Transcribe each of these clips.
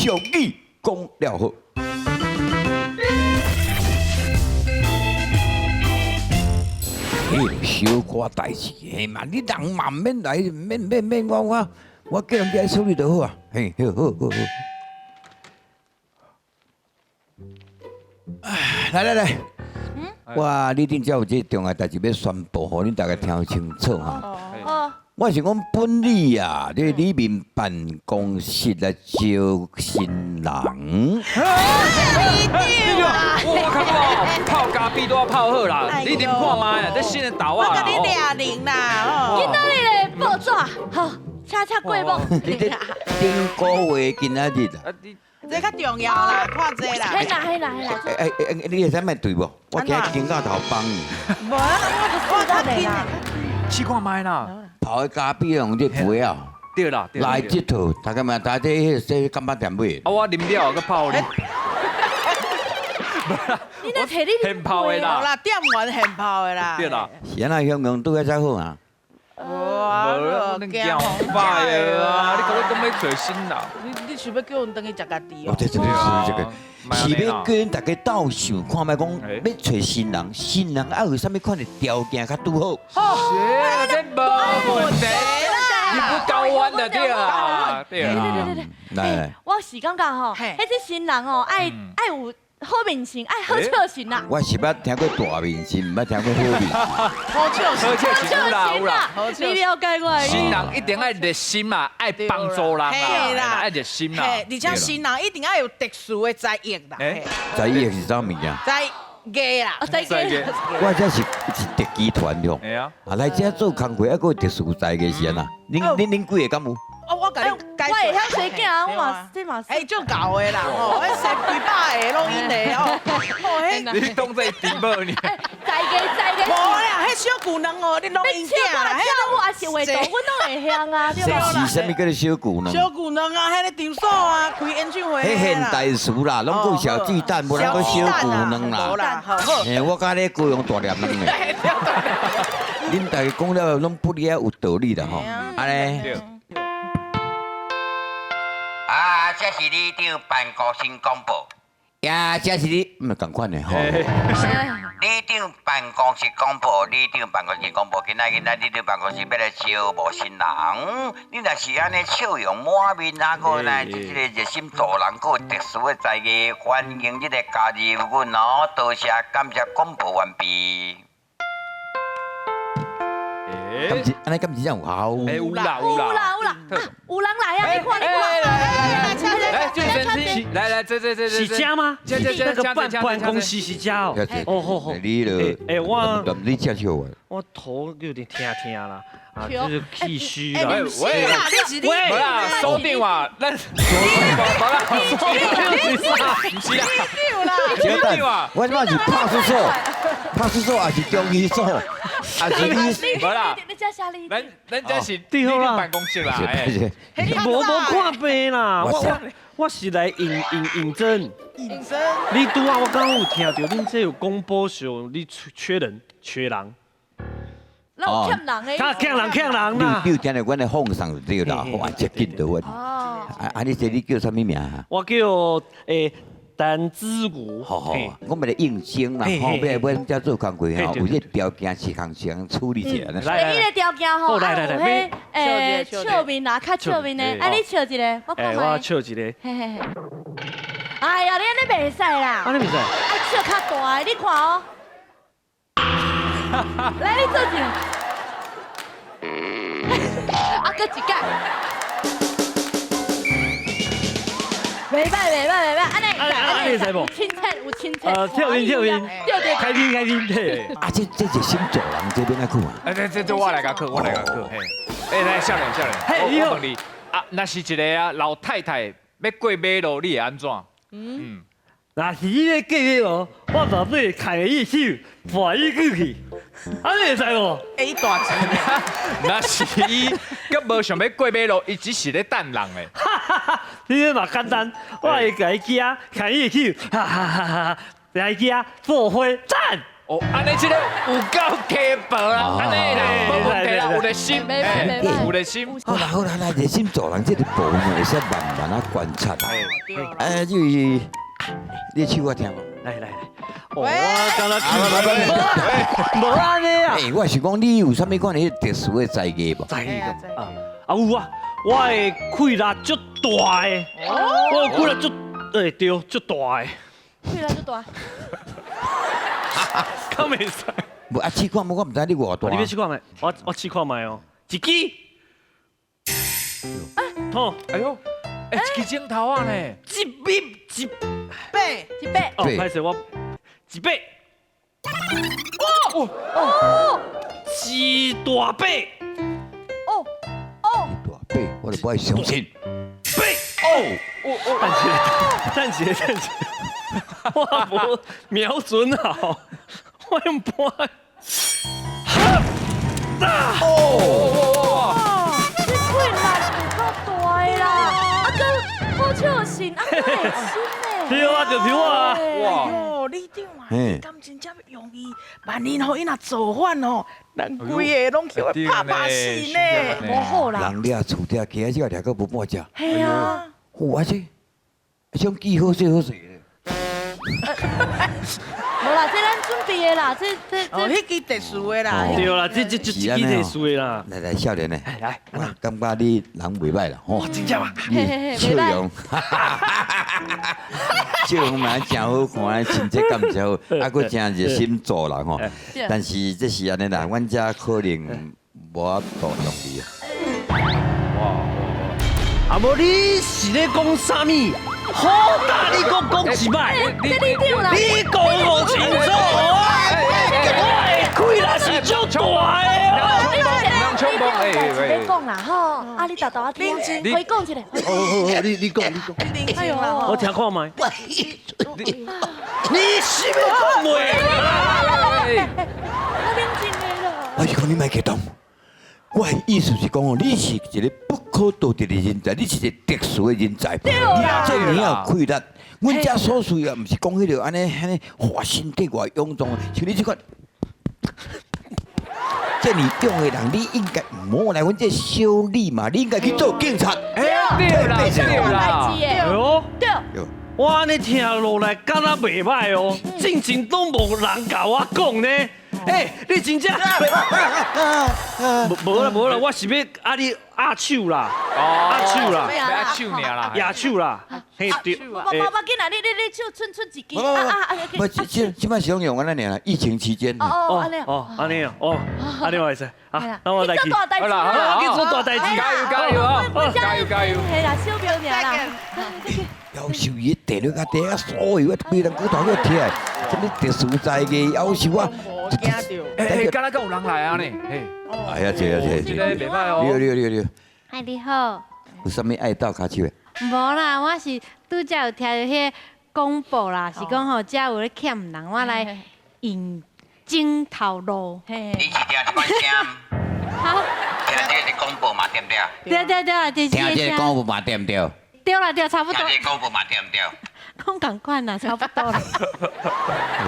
俗语讲了好。小可代志，嘿嘛，你人嘛免来，免，我叫人家处理就好啊。嘿，好。来，你顶只有这重要代志要宣布，互恁大家听清楚哈。我是讲本理啊，你里面办公室来招新人。我看到泡咖啡都要泡好啦，你啉看卖啊，这新的豆啊。我甲你俩零啦，今仔日的报纸，好，车过目。你这顶个月今仔日啊？这较重要啦，看这啦。嘿啦。你会使卖对无？我今日经到头帮你。无，我较紧。试看卖啦。泡的咖啡用这杯啊。对啦。来这套，大家嘛，大家这干巴店买。啊，我啉了个泡你。你那摕你现泡的啦。好啦，店员现泡的啦。对啦。现在香港拄个才好啊。哇，我恁惊坏的啊！你讲要找新人，你想要叫阮等去食家己哦？这个是要叫恁大家斗想，看卖讲要找新人，新人要有啥物款的条件较拄好。哦，这无问题啦，你不高弯的对啊，对啊。来，我是感觉吼，迄只新人哦，爱有好面型，爱好笑型啦。我是捌听过大面型，唔捌听过好面型。好笑是有啦。你了解我。新人一定要热心嘛，爱帮助人啦，爱热心啦。而且新人一定要有特殊的才艺啦。才艺是啥物件？才艺啦，才艺。我这是特技团咯。哎呀，啊来这做工课，还有特殊才艺是安那？恁几个敢有？我甲你介绍。我会晓洗镜，我嘛这嘛。哎，就搞的啦，哦，迄洗几百个录音的哦，哦，你当这甜无呢？在个。无啦，迄小姑娘哦，你录音跳舞也是画图，阮拢会晓啊，对吧？是啥物叫做小姑娘？小姑娘啊，迄个场所啊，开演唱会。迄现代词啦，拢讲小巨蛋，无人讲小姑娘啦。哎，我甲你高雄大念人的。恁大家讲了拢不哩有道理啦吼，安尼。啊，这是里长办公室公布。呀，这是你，同款的吼。里长办公室公布，里长办公室公布，今仔里长办公室要来招募新人。你若是安尼笑容满面，啊个呢，即个热心助人，个特殊的才艺，欢迎你来加入阮哦。多谢，感谢公布完毕。安尼敢真正有效？有啦，有人来啊！你看，来，俊生，来，这，是家吗？那个办公室是家哦。好，你了，你介绍我。我头有点痛啦，啊，就是气虚啦。喂，不啦，收定哇，咱收定哇，我嘛是派出所还是中医所，还是你？无啦，你家下里，咱这是地方办公室啦。无看病啦，我是来应征。应征？你拄啊，我刚刚有听到恁这有公布说你缺人。那有欠人的。欠人啦！你有听到阮的奉上就对啦，哇，接近到阮。哦。你叫啥物名？我叫单子武。好，我们来应征啦，后尾阮遮做工课吼，有这条件是行处理一下。来，伊个条件吼，来，笑面啦，较笑面的，你笑一个，我看我笑一个。哎呀，你安尼袂使啦，安尼袂使，爱笑较大的，你看哦。来，你做一个，搁一届。袂歹，安尼使无？有亲切。跳音，开心，嘿。啊，这热心助人这边来去啊？这我来甲去，嘿。来，少年，嘿，我问你啊，若是一个啊老太太要过马路，你会安怎？那是伊咧过马路，我把嘴开伊手，扶伊过去，安尼会使无？伊大钱呢？那是伊，佮无想要过马路，伊只是咧等人诶。你这嘛简单，我会甲伊举，开伊手，来举，做花赞。哦，安尼这个有够刻薄啦，安尼啦，冇问题啦，有个心，有个心。好啦好啦，咱热心做人这个部分会使慢慢啊观察啊。就是你唱我听无？来，我刚刚无安尼啊，我是讲你有啥物款的特殊的才艺无？在有啊，我的气力足大的，我气力足，对，足大的，去了就大。敢袂使？无啊，试看，我唔知你偌大。你要试看麦？我试看麦哦，一支，好，哎呦，一支镜头啊呢，一背几倍？哦，歹势我一倍，一大倍，哦，大背，我就不爱相信。倍站起来，我无瞄准好，我用拍，哇，这贵啦，有够大的啦，啊个好笑心，啊个会心呢。对啊，就对啊，哎呦，你长啊，感情这么容易，万一吼伊若造反吼，咱规个拢叫伊拍死呢。无好啦，人掠厝掠鸡仔，这个掠个无半只。系啊，我这想记好势好势。无啦，这咱准备的啦，哦，迄支特殊的啦。对啦，这一支特殊的啦。来，少年呢？来，我感觉你人袂歹啦，吼。真正嘛，你笑容，笑容嘛真好看，亲切感真好，啊，佫真热心做人吼。但是这是安尼啦，阮遮可能无法度容易啊。啊无你是咧讲啥物？好大你讲一摆，这你对啦，你讲无清楚，我的气力是足大的。你讲啦吼，啊你豆豆啊听，可以讲一下。你讲，你冷静啦吼。我听看麦。你是要讲袂？我冷静的啦。我是讲你莫激动，我的意思是讲哦，你是一个不可多得的人才，你是一个特殊的人才。对啦，这你要气力。阮遮所需要，毋是讲迄个安尼花心对外臃肿，像你这款。这你勇的人，你应该唔好来阮这小李嘛，你应该去做警察。对啦，哎呦，对，我安尼听落来，敢若袂歹哦，进前都无人甲我讲呢。你真正无啦，我是要啊你压手啦，压手啦，压手尔啦，压手啦，嘿对，无紧啦，你手出一支不，即摆是用安尼尔啦，疫情期间。安尼安尼安尼我会使啊，那我来去，好啦，去做大代志，加油啊，加油！系啦，小表尔啦。夭寿伊地了甲地啊，所有规人骨头都起来，什么特殊在嘅夭寿啊！无惊着。敢若敢有人来啊呢？哎呀，这，这个袂歹哦。你，嗨，你好。有啥物爱倒骹手的？无啦，我是拄则有听到迄广播啦，是讲吼，遮有咧欠人，我来应征头路。你是听这款声？好。听这个广播嘛，对不对？对，就是听这个广播嘛，对不对？对啦，差不多。听这个广播嘛，对不对？讲共款啦，差不多啦。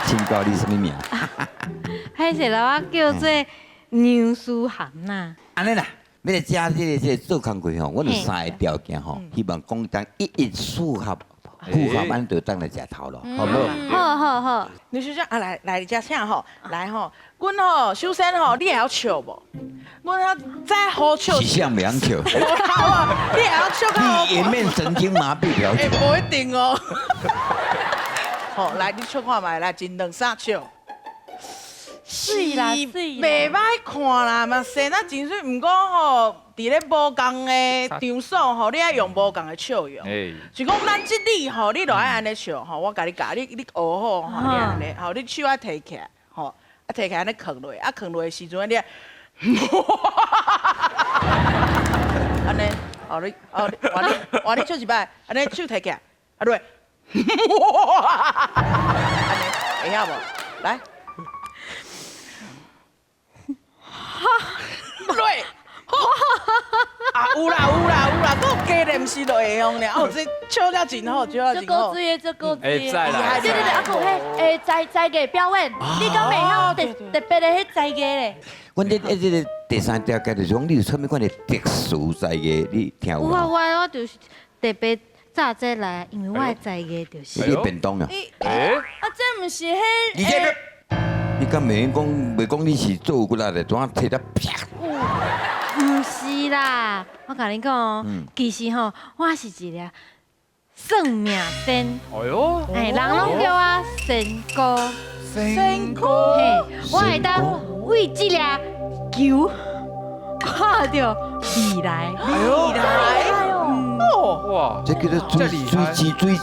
请教你什么名？迄时啦，我叫做杨思涵呐。安尼啦，要来加这个做工课吼，我有3个条件吼，希望讲当一符合，安就当来食头路，好不好？好。你是讲啊，来遮请吼，来吼，阮吼首先吼，你会晓笑无？阮要再好笑。是像袂晓笑。好啊，你会晓笑到好。你颜面神经麻痹了解。无一定哦。好，来你笑看卖，来真2、3笑。是啦，袂歹看啦，嘛生啊真水，毋过吼，伫咧无共的场所吼，你爱用无共的笑容。是讲咱即里吼，你就爱安尼笑吼，我甲你教，你学好吼，你安尼，吼你手爱提起来，吼啊提起来安尼放落，啊放落的时阵你，安尼，哦你，换你笑一摆，安尼手提起来，啊对，安尼会晓无？来。对，啊，有啦，佮加练习就会用了。哦，这笑了真好，笑了真好。这够注意。再来。对，啊，佮迄在艺表演，你敢袂晓特别的迄在艺咧？阮这个第三条街就是讲，你有啥物款的特殊在艺，你听有无？我就是特别早这来，因为我的在艺就是。你便当啊？啊，这毋是迄。你敢袂讲你是做过来的，怎啊摕得啪？唔是啦，我甲你讲，其实吼，我是一个算命仙。哎呦，人拢叫我仙姑。仙姑，我会当为这粒球看到未来。未来哦，哇，这叫做水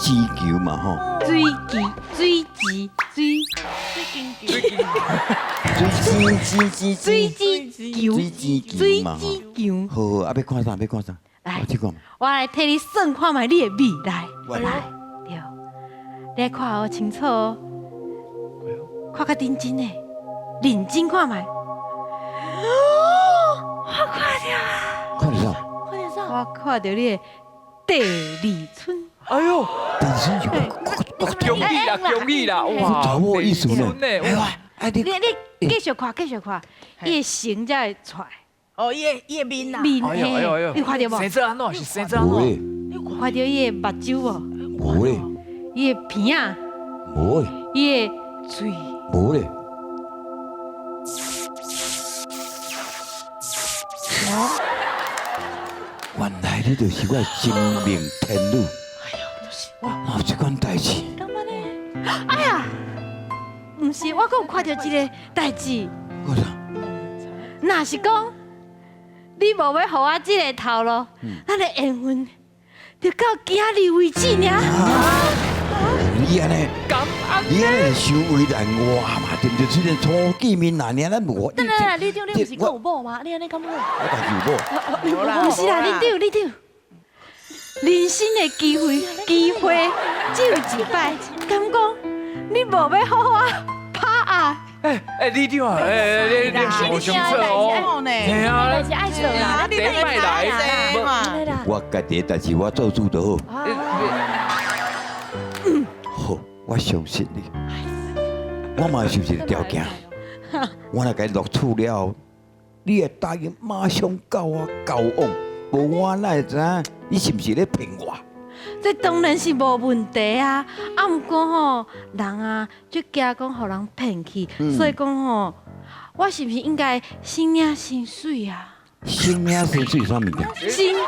晶球嘛吼。水晶球。好，啊，要看啥？来，这个嘛。我来替你算看卖你的未来。来，对，你来看好清楚哦。看较认真诶，认真看卖。我看到。看到啥？我看到你的第二春。哎呦，第二春容易啦，哇，找我意思呢？哇，你继续看，伊的神才会出来。哦，伊的面啊，面哎呦，你看到无？生做安怎是生做安无怎？嘞，看到伊的目睭无？无嘞，伊的鼻啊，无嘞，伊的嘴。无嘞。原来你就是我真命天女。哪有这款代志？干嘛呢？哎呀，唔是，我阁有看到一个代志。我啥？若是讲你无要互我这个头路，咱的缘分就到今日为止尔。你安尼，你安尼伤为难我嘛？对不对？虽然初见面那年，咱无。等等，你不是讲有某吗？你安尼敢好？我家己有某。不是啦，你对。人生的机会只有一摆，敢讲你无要好我拍啊？你对啊，你想相错哦。嘿啊，是爱错啦，你卖来嘛？我家己的代志我做主就好。好，我相信你。我嘛是一个条件，我若甲你录取了，你会答应马上教我交往，无我哪会知影你是毋是咧骗我？这当然是无问题啊！啊，毋过吼，人啊，就惊讲互人骗去，所以讲吼，我是毋是应该心领心水啊？心领心水啥物件？心领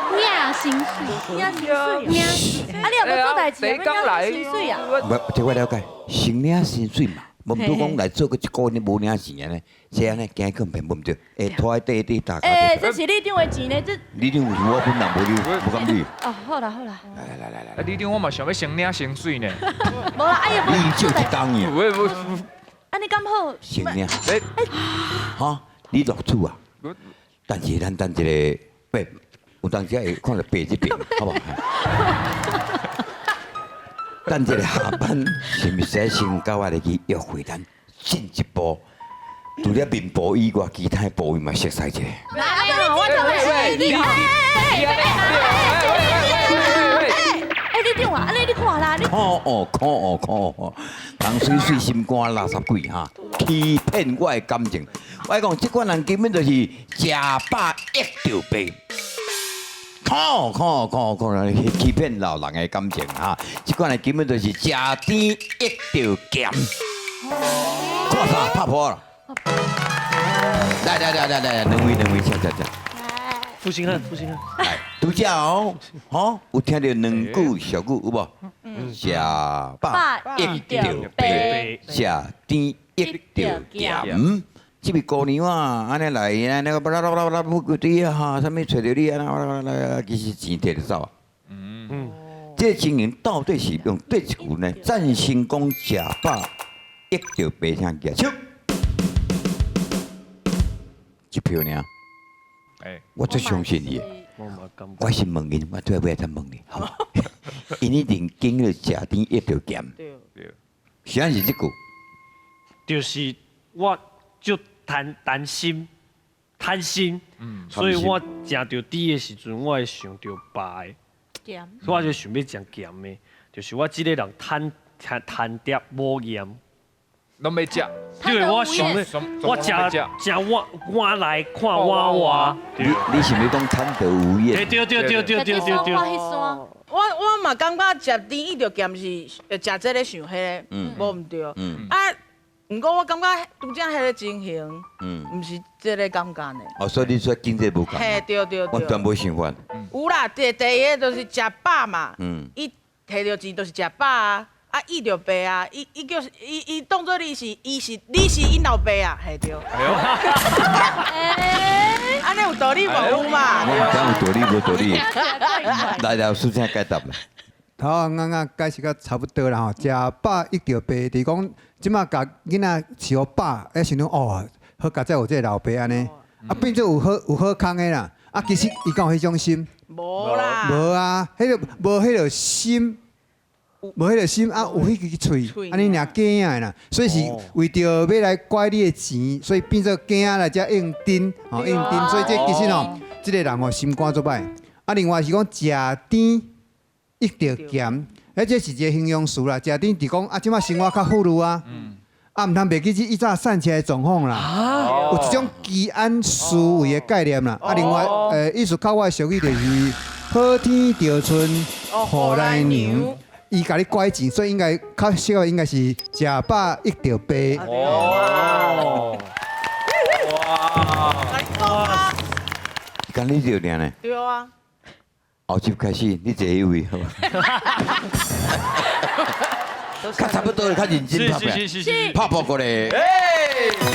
心水，领心水。啊，你有无做代志？第一刚来，心水啊？不，这我了解，心领心水嘛。无唔拄讲来做个一个月无领钱安尼，这安尼惊更骗无唔对，会拖在地大家。这是你张的钱呢？这你张有是我本人无你，不敢你。哦，好啦。来，你张我嘛想要先领先水呢。无啦，哎呀，你就一当呀。安尼敢好？先领。哈，你录取啊？但是咱等一个白，有当时会看到白这边，好不好？等一个下班，是毋是先甲我来去约会咱进一步？除了面部以外，其他部位嘛熟悉一下。你张啊，安尼你看啦，你看哦，人水水心肝垃圾鬼哈，欺骗我的感情。我讲，这款人根本就是吃饱一条白。看，欺骗老人的感情哈！这款人根本就是吃甜一条咸。看啥？拍破了！来，两位，请。负心汉。来，拄只哦，吼，有听到两句小句有无？吃饱一条白，吃甜一条咸。这边过年啊，安尼来，安尼巴拉不个对啊哈，啥物找到你啊？其实钱摕得走啊。这情形到底是用对一句呢？赞成讲吃饱一条白香鸡，笑，一票呢？我最相信你，我是问你，我最尾才问你，好吗？因你认经了吃甜一条咸，是安是这句？就是我就担心贪心，所以我食到猪的时阵，我会想到爸的，咸，所以我就想要食咸的，就是我这个人贪碟无盐。都没食，对，我想要我食我来看我，你是要讲贪得无厌？对。我嘛感觉食甜伊着咸是食这个想迄个，无毋对。啊，毋过我感觉拄则迄个情形，毋是这个感觉呢。哦，所以你说经济无共。嘿，对。我全无想法。有啦，第一个就是食饱嘛，伊摕到钱就是食饱啊。啊，伊着白啊，伊当做你是因老爸啊，系对。安尼有道理无有嘛？我唔知有道理无道理。来，苏生解答啦。头我解释到差不多啦吼，食饱一条白，就是讲即马甲囡仔饲好饱，想讲哦，好佳哉有这个老爸安尼，啊变做有好康的啦。啊，其实伊敢有迄种心？无啦。无啊，无迄个心。无迄个心啊，有迄个喙，安尼尔惊的啦，所以是为着要来拐你的钱，所以变做惊来遮用钉，吼用钉，所以这其实吼，这个人吼心肝做歹。啊，另外是讲食甜一条咸，这是一个形容词啦。食甜是讲啊，即马生活较富裕啊，啊，唔通袂记起以早散起来的状况啦，有一种居安思危的概念啦。啊，另外意思较我的俗语就是好天著春，雨来娘。伊甲你拐钱，所以应该较适合应该是食饱一条白。哦，哇！讲你就俩呢？对啊。后集开始，你坐一位好吧？较差不多，较认真拍拍，是，拍拍过来。